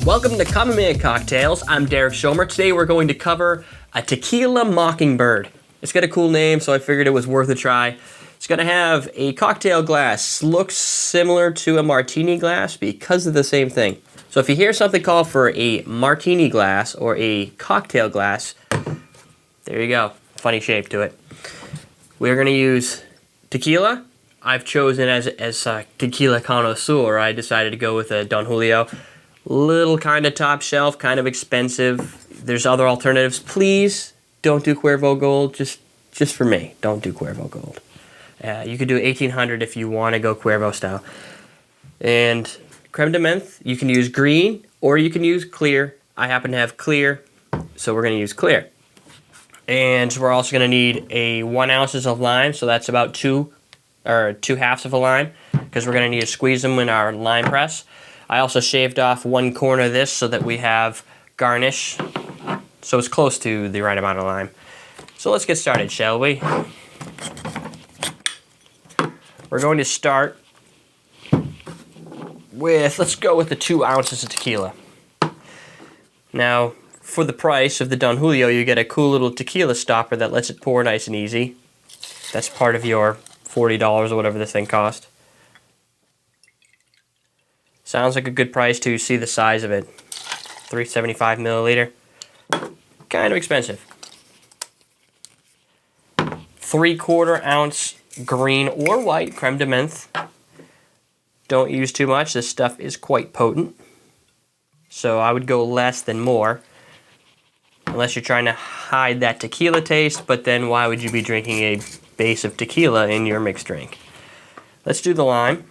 Welcome to Common Man Cocktails. I'm Derek Schomer. Today we're going to cover a Tequila Mockingbird. It's got a cool name, so I figured it was worth a try. It's going to have a cocktail glass. Looks similar to a martini glass because of the same thing. So if you hear something called for a martini glass or a cocktail glass, there you go. Funny shape to it. We're going to use tequila. I've chosen as a tequila connoisseur, I decided to go with a Don Julio. Little kind of top shelf, kind of expensive. There's other alternatives. Please don't do Cuervo Gold. Just for me, don't do Cuervo Gold. You could do 1800 if you want to go Cuervo style. And creme de menthe, you can use green or you can use clear. I happen to have clear, so we're going to use clear. And we're also going to need a 1 ounces of lime, so that's about two halves of a lime, because we're going to need to squeeze them in our lime press. I also shaved off one corner of this so that we have garnish, so it's close to the right amount of lime. So let's get started, shall we? We're going to start with, let's go with the 2 ounces of tequila. Now, for the price of the Don Julio, you get a cool little tequila stopper that lets it pour nice and easy. That's part of your $40 or whatever this thing cost. Sounds like a good price to see the size of it. 375 milliliter. Kind of expensive. 3/4 ounce green or white creme de menthe. Don't use too much. This stuff is quite potent. So I would go less than more. Unless you're trying to hide that tequila taste, but then why would you be drinking a base of tequila in your mixed drink? Let's do the lime.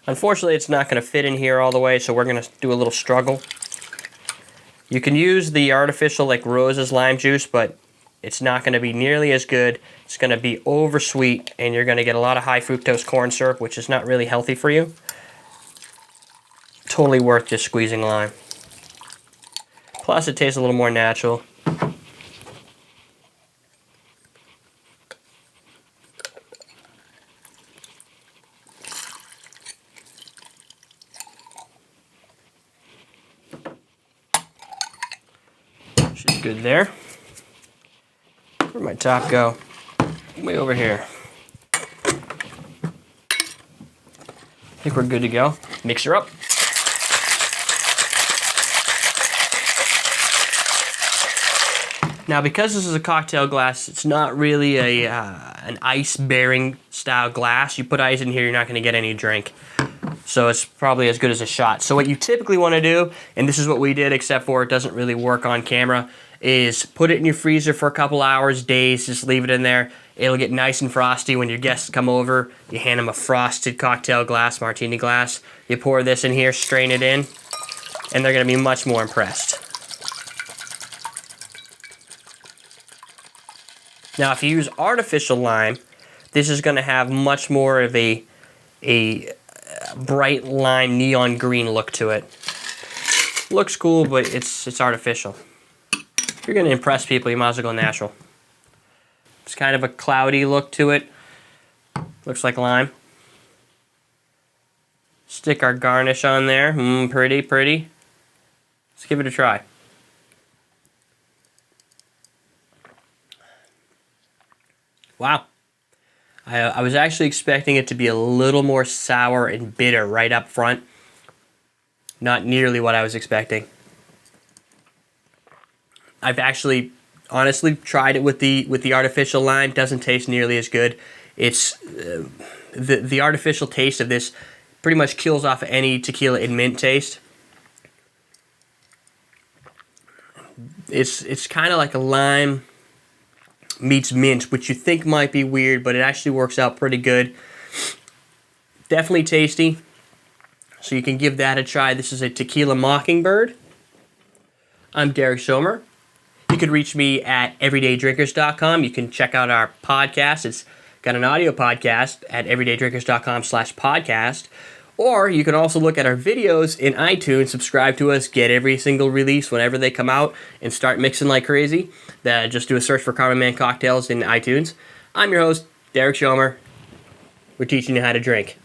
Unfortunately, it's not going to fit in here all the way, so we're going to do a little struggle. You can use the artificial like Rose's lime juice, but it's not going to be nearly as good. It's going to be over sweet, and you're going to get a lot of high fructose corn syrup, which is not really healthy for you. Totally worth just squeezing lime. Plus, it tastes a little more natural. She's good there. Where'd my top go? Way over here. I think we're good to go. Mix her up. Now, because this is a cocktail glass, it's not really an ice-bearing style glass. You put ice in here, you're not going to get any drink. So it's probably as good as a shot. So what you typically want to do, and this is what we did, except for it doesn't really work on camera, is put it in your freezer for a couple hours, days, just leave it in there. It'll get nice and frosty when your guests come over. You hand them a frosted cocktail glass, martini glass. You pour this in here, strain it in, and they're going to be much more impressed. Now, if you use artificial lime, this is going to have much more of a bright lime neon green look to it. Looks cool, but it's artificial. If you're going to impress people, you might as well go natural. It's kind of a cloudy look to it. Looks like lime. Stick our garnish on there. Pretty, pretty. Let's give it a try. Wow. I was actually expecting it to be a little more sour and bitter right up front. Not nearly what I was expecting. I've actually, honestly, tried it with the artificial lime. Doesn't taste nearly as good. It's the artificial taste of this pretty much kills off any tequila and mint taste. It's kind of like a lime meets mint, which you think might be weird, but it actually works out pretty good. Definitely tasty. So you can give that a try. This is a Tequila Mockingbird. I'm Derek Schomer. You can reach me at everydaydrinkers.com. You can check out our podcast. It's got an audio podcast at everydaydrinkers.com/podcast. Or you can also look at our videos in iTunes, subscribe to us, get every single release whenever they come out, and start mixing like crazy. Just do a search for Common Man Cocktails in iTunes. I'm your host, Derek Schomer. We're teaching you how to drink.